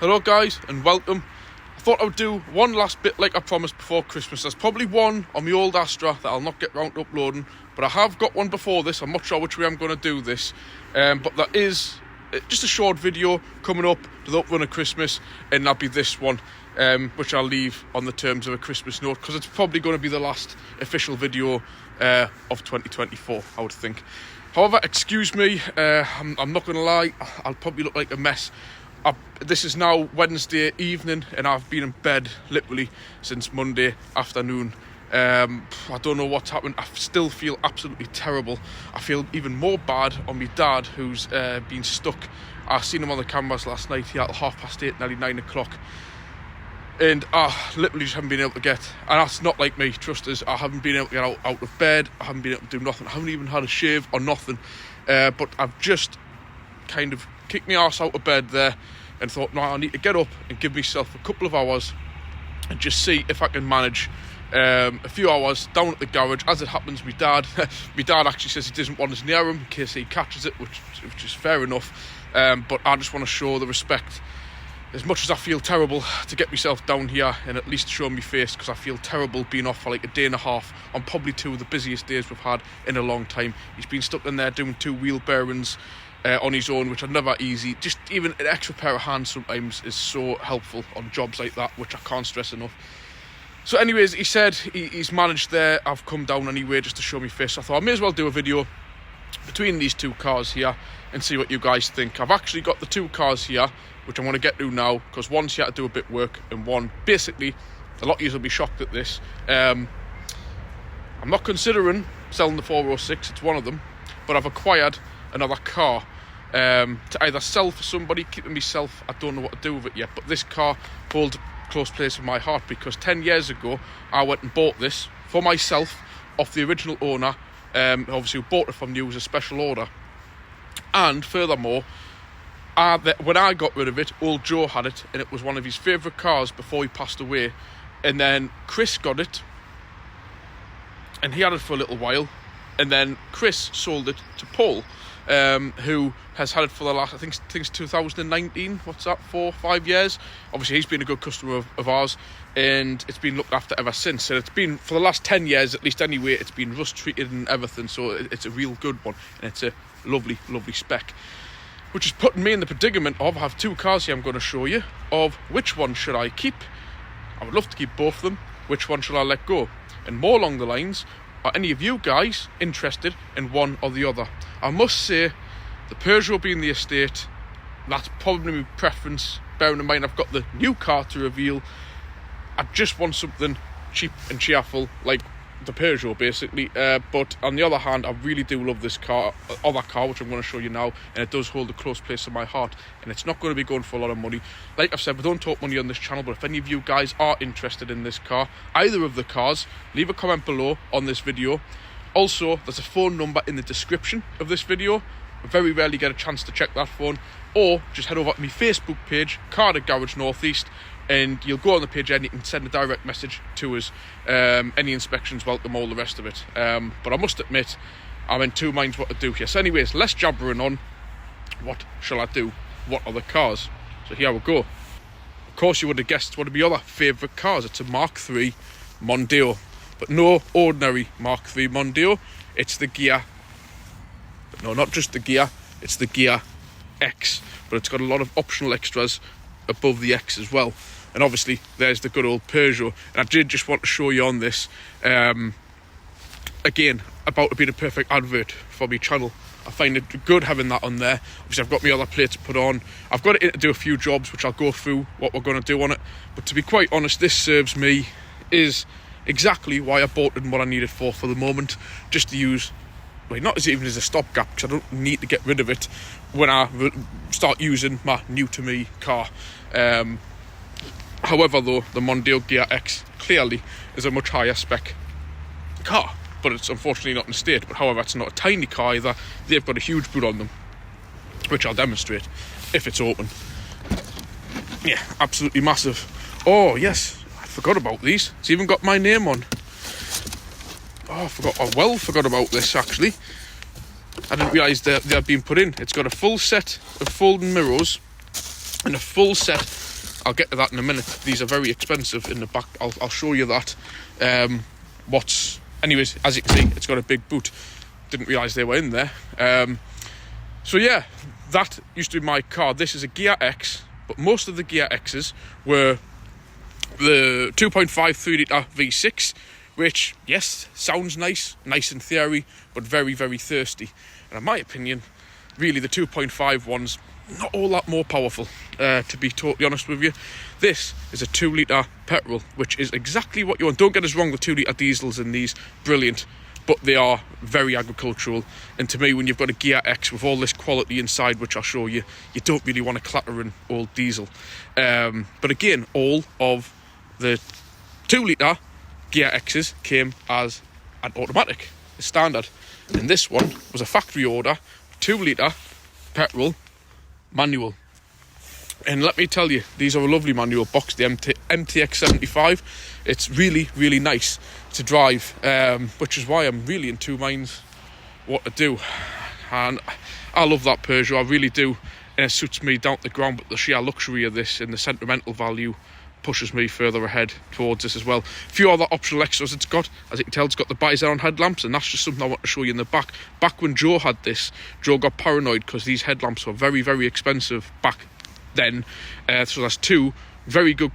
Hello guys and welcome. I thought I would do one last bit like I promised before Christmas. There's probably one on my old Astra that I'll not get round to uploading, but I have got one before this. I'm not sure which way I'm going to do this, but that is just a short video coming up to the uprun of Christmas, and that'll be this one, which I'll leave on the terms of a Christmas note, because it's probably going to be the last official video of 2024, I would think. However, excuse me, I'm not going to lie, I'll probably look like a mess. This is now Wednesday evening and I've been in bed literally since Monday afternoon. I don't know what's happened. I still feel absolutely terrible. I feel even more bad on my dad, who's been stuck. I seen him on the cameras last night. He had 8:30, nearly 9 o'clock. And I literally just haven't been able to get, and that's not like me, trust us, I haven't been able to get out of bed. I haven't been able to do nothing. I haven't even had a shave or nothing. But I've just kind of kicked my arse out of bed there and thought, no, I need to get up and give myself a couple of hours and just see if I can manage a few hours down at the garage. As it happens, my dad actually says he doesn't want us near him in case he catches it, which is fair enough. But I just want to show the respect, as much as I feel terrible, to get myself down here and at least show my face, because I feel terrible being off for like a day and a half on probably two of the busiest days we've had in a long time. He's been stuck in there doing 2 wheel bearings on his own, which are never easy. Just even an extra pair of hands sometimes is so helpful on jobs like that, which I can't stress enough. So anyways, he said he's managed there. I've come down anyway just to show my face. So I thought I may as well do a video between these two cars here and see what you guys think. I've actually got the two cars here, which I want to get to now, because one's here to do a bit of work and one, basically, a lot of you will be shocked at this. I'm not considering selling the 406, it's one of them, but I've acquired another car to either sell for somebody, keeping myself. I don't know what to do with it yet, but this car holds a close place in my heart, because 10 years ago I went and bought this for myself off the original owner, obviously who bought it from you as a special order. And furthermore, when I got rid of it, old Joe had it, and it was one of his favourite cars before he passed away. And then Chris got it, and he had it for a little while, and then Chris sold it to Paul, who has had it for the last, I think it's 2019, what's that, 4 or 5 years. Obviously he's been a good customer of ours, and it's been looked after ever since. And it's been, for the last 10 years at least anyway, it's been rust treated and everything, so it's a real good one, and it's a lovely spec, which is putting me in the predicament of, I have two cars here I'm going to show you, of which one should I keep. I would love to keep both of them. Which one should I let go? And more along the lines, are any of you guys interested in one or the other? I must say, the Peugeot being the estate, that's probably my preference. Bearing in mind I've got the new car to reveal, I just want something cheap and cheerful like the Peugeot basically. But on the other hand, I really do love this car, other car, which I'm going to show you now, and it does hold a close place in my heart, and it's not going to be going for a lot of money. Like I've said, we don't talk money on this channel, but if any of you guys are interested in this car, either of the cars, leave a comment below on this video. Also, there's a phone number in the description of this video. I very rarely get a chance to check that phone, or just head over to my Facebook page, Carter Garage Northeast, and you'll go on the page and you can send a direct message to us. Any inspections welcome, all the rest of it. But I must admit, I'm in two minds what to do here. So anyways, less jabbering on. What shall I do? What are the cars? So here we go. Of course you would have guessed one of my other favourite cars. It's a Mark III Mondeo. But no ordinary Mark III Mondeo. It's the Ghia. But no, not just the Ghia. It's the Ghia X. But it's got a lot of optional extras above the X as well. And obviously there's the good old Peugeot, and I did just want to show you on this, again, about to be the perfect advert for my channel. I find it good having that on there. Obviously I've got my other plates to put on, I've got it in to do a few jobs which I'll go through what we're going to do on it, but to be quite honest, this serves me, is exactly why I bought it and what I need it for the moment, just to use, well, not as even as a stopgap, because I don't need to get rid of it when I start using my new to me car. However though, the Mondeo Ghia X clearly is a much higher spec car, but it's unfortunately not in state. But however, it's not a tiny car either. They've got a huge boot on them, which I'll demonstrate if it's open. Yeah, absolutely massive. Oh yes, I forgot about these. It's even got my name on. Oh, I forgot about this actually. I didn't realise they're being put in. It's got a full set of folding mirrors and a full set I'll get to that in a minute. These are very expensive in the back. I'll show you that. Anyways, as you can see, it's got a big boot. Didn't realise they were in there. So yeah, that used to be my car. This is a Ghia X, but most of the Ghia X's were the 2.5 3-litre V6, which, yes, sounds nice in theory, but very, very thirsty. And in my opinion, really the 2.5 one's not all that more powerful, to be totally honest with you. This is a 2-litre petrol, which is exactly what you want. Don't get us wrong, the 2-litre diesels in these, brilliant, but they are very agricultural. And to me, when you've got a Ghia X with all this quality inside, which I'll show you, you don't really want a clattering old diesel. But again, all of the 2-litre Ghia X's came as an automatic, a standard. And this one was a factory order, 2-litre petrol manual. And let me tell you, these are a lovely manual box, the MTX75. It's really, really nice to drive, which is why I'm really in two minds what to do. And I love that Peugeot, I really do, and it suits me down to the ground, but the sheer luxury of this and the sentimental value pushes me further ahead towards this as well. A few other optional extras it's got, as you can tell, it's got the bi-xenon headlamps, and that's just something I want to show you in the back. Back when Joe had this, Joe got paranoid because these headlamps were very, very expensive back then. So that's two very good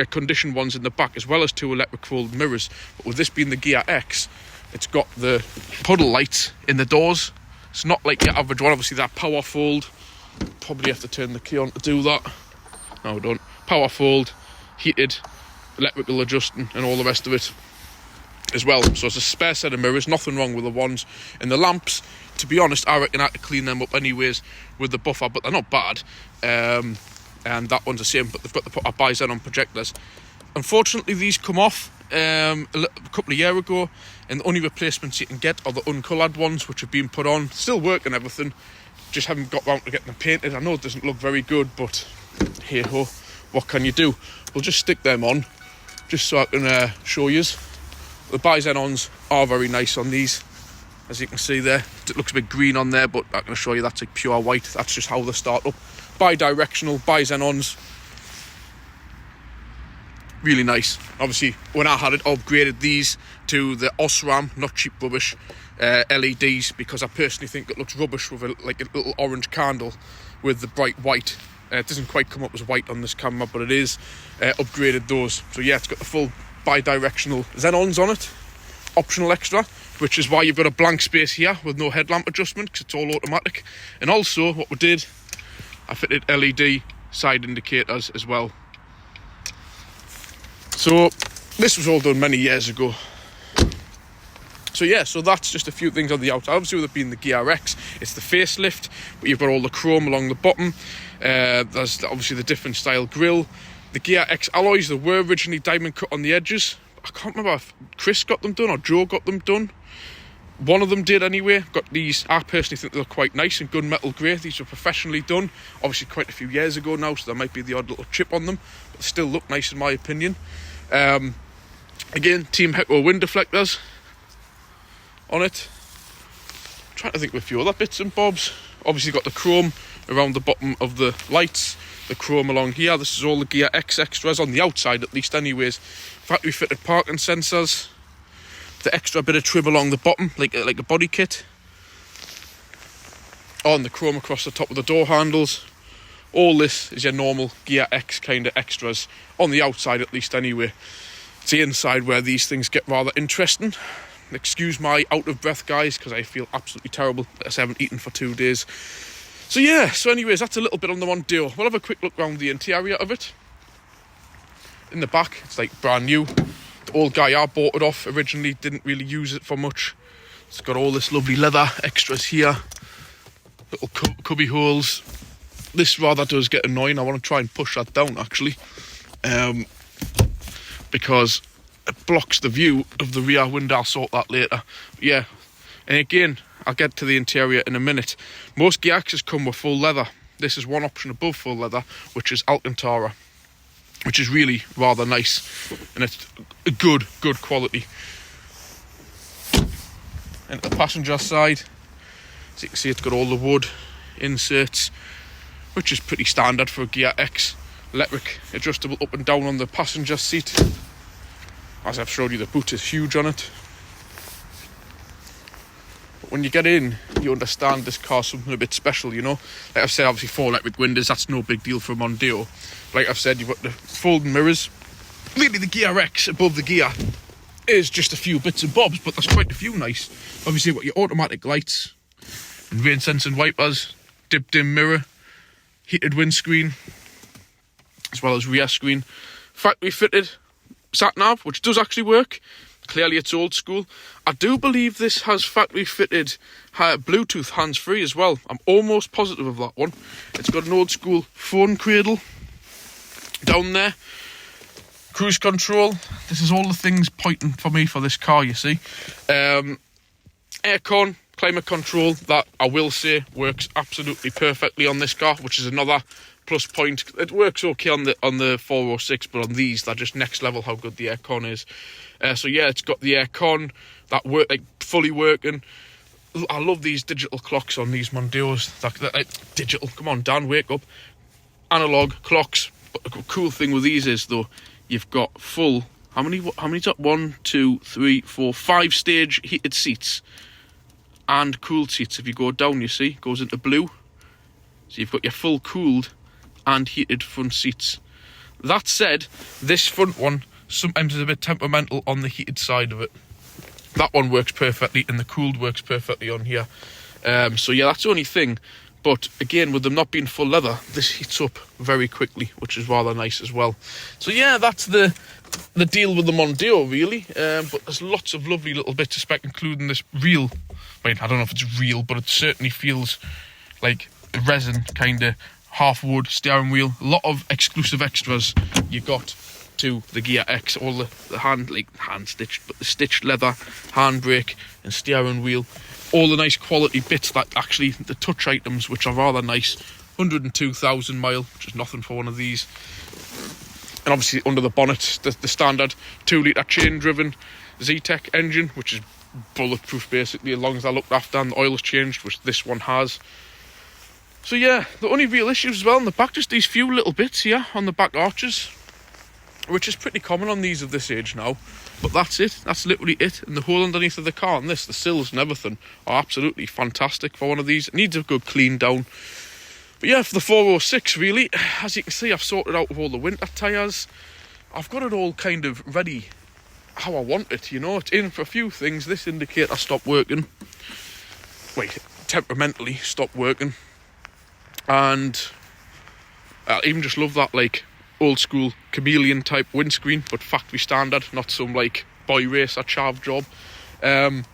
condition ones in the back, as well as two electric fold mirrors. But with this being the Ghia X, it's got the puddle lights in the doors. It's not like your average one, obviously that power fold. Probably have to turn the key on to do that. No, don't. Power fold, heated, electrical adjusting, and all the rest of it as well. So it's a spare set of mirrors, nothing wrong with the ones. And the lamps, to be honest, I reckon I had to clean them up anyways with the buffer, but they're not bad. And that one's the same, but they've got the bi-xenon projectors. Unfortunately, these come off a couple of years ago, and the only replacements you can get are the uncoloured ones, which have been put on. Still work and everything, just haven't got round to getting them painted. I know it doesn't look very good, but hey ho, what can you do? We'll just stick them on, just so I can show you. The bi-xenons are very nice on these, as you can see there. It looks a bit green on there, but I'm going to show you that's like pure white. That's just how they start up. Bi-directional, bi-xenons, really nice. Obviously, when I had it, I upgraded these to the Osram, not cheap rubbish, LEDs, because I personally think it looks rubbish with a little orange candle with the bright white. It doesn't quite come up as white on this camera, but it is. Upgraded those. So yeah, it's got the full bi-directional xenons on it. Optional extra, which is why you've got a blank space here with no headlamp adjustment, because it's all automatic. And also, what we did, I fitted LED side indicators as well. So this was all done many years ago. So yeah, so that's just a few things on the outside. Obviously, with it being the Ghia X, it's the facelift, but you've got all the chrome along the bottom. There's obviously the different style grille. The Ghia X alloys, they were originally diamond cut on the edges. I can't remember if Chris got them done or Joe got them done. One of them did anyway. Got these, I personally think they look quite nice in gunmetal grey. These were professionally done, obviously quite a few years ago now, so there might be the odd little chip on them, but they still look nice in my opinion. Again, Team Hector wind deflectors on it. I'm trying to think of a few other bits and bobs. Obviously got the chrome around the bottom of the lights, the chrome along here. This is all the Ghia X extras on the outside, at least anyways. Factory fitted parking sensors, the extra bit of trim along the bottom, like a body kit. Oh, and the chrome across the top of the door handles. All this is your normal Ghia X kind of extras on the outside, at least anyway. It's the inside where these things get rather interesting. Excuse my out of breath, guys, because I feel absolutely terrible as I haven't eaten for 2 days. So yeah, so anyways, that's a little bit on the Mondeo. We'll have a quick look around the interior of it. In the back, it's like brand new. The old guy I bought it off originally didn't really use it for much. It's got all this lovely leather extras here, little cubby holes. This rather does get annoying. I want to try and push that down actually, because it blocks the view of the rear window. I'll sort that later. But yeah, and again, I'll get to the interior in a minute. Most Ghia X's come with full leather. This is one option above full leather, which is Alcantara, which is really rather nice, and it's a good quality. And the passenger side, as you can see, it's got all the wood inserts, which is pretty standard for a Ghia X. electric adjustable up and down on the passenger seat. As I've showed you, the boot is huge on it. But when you get in, you understand this car's something a bit special, you know. Like I've said, obviously 4 electric windows, that's no big deal for a Mondeo. Like I've said, you've got the folding mirrors. Really, the Ghia X above the Ghia is just a few bits and bobs, but there's quite a few nice. Obviously, you've got your automatic lights, and rain sensing wipers, dip dim mirror, heated windscreen, as well as rear screen. Factory fitted sat nav, which does actually work. Clearly it's old school. I do believe this has factory fitted Bluetooth hands-free as well. I'm almost positive of that one. It's got an old school phone cradle down there. Cruise control. This is all the things pointing for me for this car, you see. Aircon, climate control, that I will say works absolutely perfectly on this car, which is another plus point. It works okay on the 406, but on these, they're just next level how good the aircon is. So yeah, it's got the aircon that work, like fully working. I love these digital clocks on these Mondeos. Like digital. Come on, Dan, wake up. Analog clocks. But the cool thing with these is though, you've got full. How many's that? 1, 2, 3, 4, 5 stage heated seats and cooled seats. If you go down, you see, it goes into blue. So you've got your full cooled and heated front seats. That said, this front one sometimes is a bit temperamental on the heated side of it. That one works perfectly, and the cooled works perfectly on here. So yeah, that's the only thing. But again, with them not being full leather, this heats up very quickly, which is rather nice as well. So yeah, that's the deal with the Mondeo, really. But there's lots of lovely little bits of spec, including this real. Wait, I don't know if it's real, but it certainly feels like resin kind of half wood steering wheel. A lot of exclusive extras you got to the Ghia X. All the hand stitched, but the stitched leather handbrake and steering wheel. All the nice quality bits that actually the touch items, which are rather nice. 102,000 mile, which is nothing for one of these. And obviously under the bonnet, the standard 2-litre chain-driven Z-Tech engine, which is bulletproof basically, as long as I looked after and the oil's changed, which this one has. So yeah, the only real issues as well in the back, just these few little bits here on the back arches, which is pretty common on these of this age now. But that's it, that's literally it. And the hole underneath of the car and the sills and everything are absolutely fantastic for one of these. It needs a good clean down. But yeah, for the 406 really, as you can see, I've sorted out with all the winter tyres. I've got it all kind of ready how I want it, you know. It's in for a few things. This indicator stopped working. Wait, temperamentally stopped working. And I even just love that, like, old school chameleon type windscreen, but factory standard, not some like boy racer chav job. The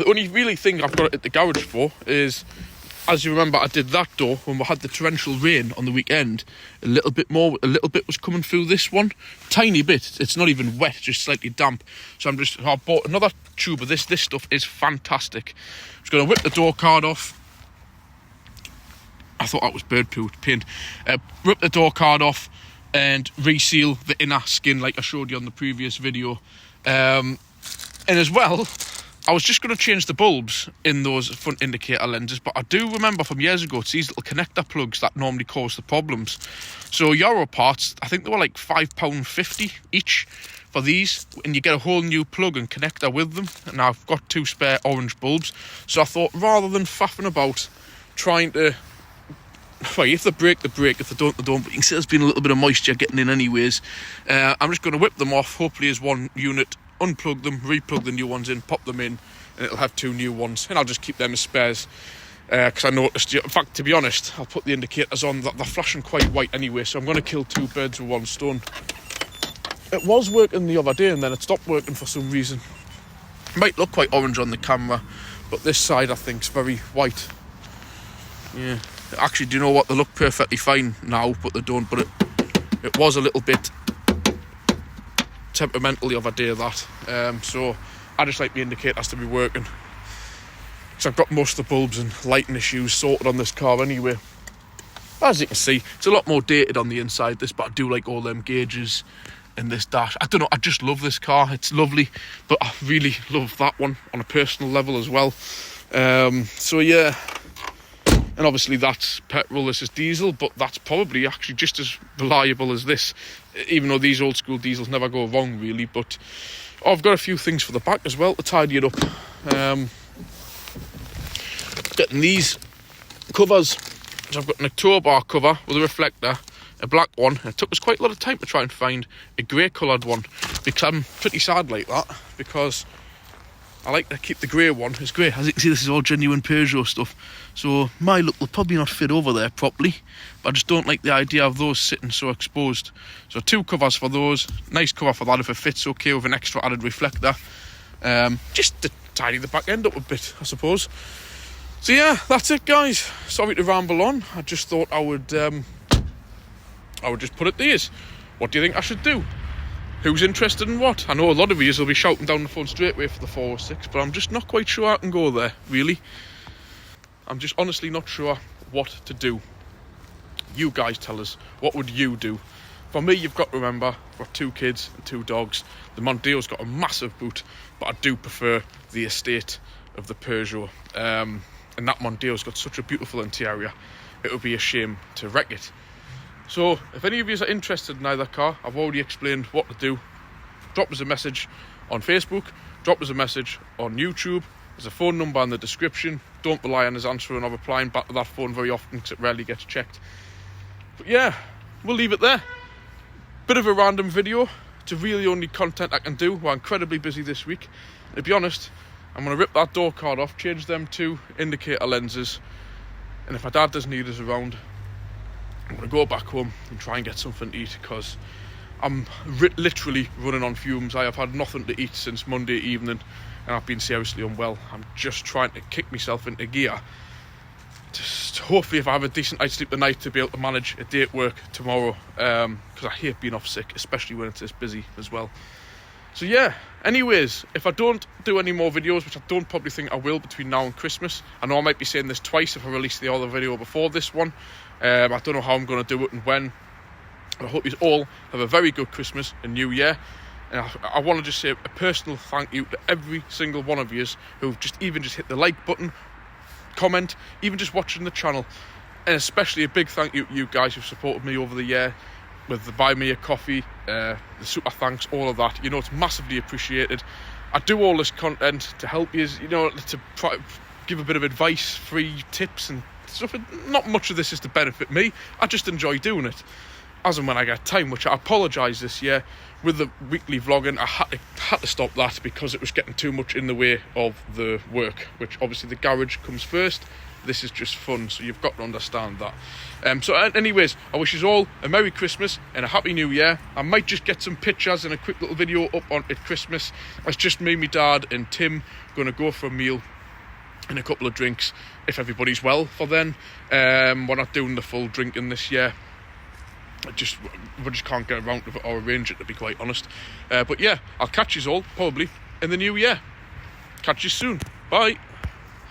only really thing I've got it at the garage for is, as you remember, I did that door when we had the torrential rain on the weekend. A little bit was coming through this one, tiny bit. It's not even wet, just slightly damp. So I bought another tube of this. This stuff is fantastic. I'm just gonna whip the door card off. I thought that was bird poo paint. Rip the door card off and reseal the inner skin like I showed you on the previous video. And as well, I was just going to change the bulbs in those front indicator lenses, but I do remember from years ago, it's these little connector plugs that normally cause the problems. So Euro parts, I think they were like £5.50 each for these, and you get a whole new plug and connector with them. And I've got 2 spare orange bulbs, so I thought rather than faffing about trying to, well, if they break, they break. If they don't, they don't. But you can see there's been a little bit of moisture getting in anyways. I'm just going to whip them off, hopefully as one unit, unplug them, replug the new ones in, pop them in, and it'll have 2 new ones. And I'll just keep them as spares. Because I noticed, in fact, to be honest, I'll put the indicators on, that they're flashing quite white anyway, so I'm going to kill 2 birds with 1 stone. It was working the other day, and then it stopped working for some reason. It might look quite orange on the camera, but this side I think is very white. Yeah. Actually, do you know what? They look perfectly fine now, but they don't. But it was a little bit temperamental the other day, that. So I just like the indicators to be working. Because I've got most of the bulbs and lighting issues sorted on this car anyway. As you can see, it's a lot more dated on the inside, this, but I do like all them gauges in this dash. I don't know, I just love this car. It's lovely, but I really love that one on a personal level as well. So yeah. And obviously that's petrol, this is diesel, but that's probably actually just as reliable as this, even though these old school diesels never go wrong really. But I've got a few things for the back as well to tidy it up. Getting these covers, so I've got an October cover with a reflector, a black one, and it took us quite a lot of time to try and find a grey coloured one, because I'm pretty sad like that, because I like to keep the grey one. It's grey. As you can see, this is all genuine Peugeot stuff, so my look will probably not fit over there properly, but I just don't like the idea of those sitting so exposed. So 2 covers for those, nice cover for that if it fits okay, with an extra added reflector, just to tidy the back end up a bit, I suppose. So yeah, that's it guys, sorry to ramble on. I just thought I would just put it to you. What do you think I should do? Who's interested in what? I know a lot of you will be shouting down the phone straight away for the 406, but I'm just not quite sure I can go there, really. I'm just honestly not sure what to do. You guys tell us, what would you do? For me, you've got to remember, I've got 2 kids and 2 dogs. The Mondeo's got a massive boot, but I do prefer the estate of the Peugeot. And that Mondeo's got such a beautiful interior, it would be a shame to wreck it. So if any of you are interested in either car, I've already explained what to do. Drop us a message on Facebook, drop us a message on YouTube. There's a phone number in the description. Don't rely on us answering or replying back to that phone very often, because it rarely gets checked. But yeah, we'll leave it there. Bit of a random video. It's really only content I can do. We're incredibly busy this week. And to be honest, I'm going to rip that door card off, change them 2 indicator lenses, and if my dad doesn't need us around, I'm going to go back home and try and get something to eat, because I'm literally running on fumes. I have had nothing to eat since Monday evening, and I've been seriously unwell. I'm just trying to kick myself into gear. Just hopefully if I have a decent night's sleep tonight, to be able to manage a day at work tomorrow, because I hate being off sick, especially when it's this busy as well. So yeah, anyways, if I don't do any more videos, which I don't probably think I will between now and Christmas, I know I might be saying this twice if I release the other video before this one. I don't know how I'm going to do it and when. I hope you all have a very good Christmas and New Year. And I want to just say a personal thank you to every single one of you who've just hit the like button, comment, even just watching the channel. And especially a big thank you to you guys who've supported me over the year with the buy me a coffee, the super thanks, all of that. You know, it's massively appreciated. I do all this content to help you, you know, to try give a bit of advice, free tips and stuff. Not much of this is to benefit me. I just enjoy doing it as and when I get time, which I apologise this year with the weekly vlogging. I had to stop that because it was getting too much in the way of the work, which obviously the garage comes first. This is just fun, so you've got to understand that. So anyways, I wish you all a Merry Christmas and a Happy New Year. I might just get some pictures and a quick little video up on at Christmas. It's just me, my dad and Tim going to go for a meal and a couple of drinks, if everybody's well for then. We're not doing the full drinking this year. We just can't get around to it or arrange it, to be quite honest. But yeah, I'll catch you all probably in the new year. Catch you soon. Bye.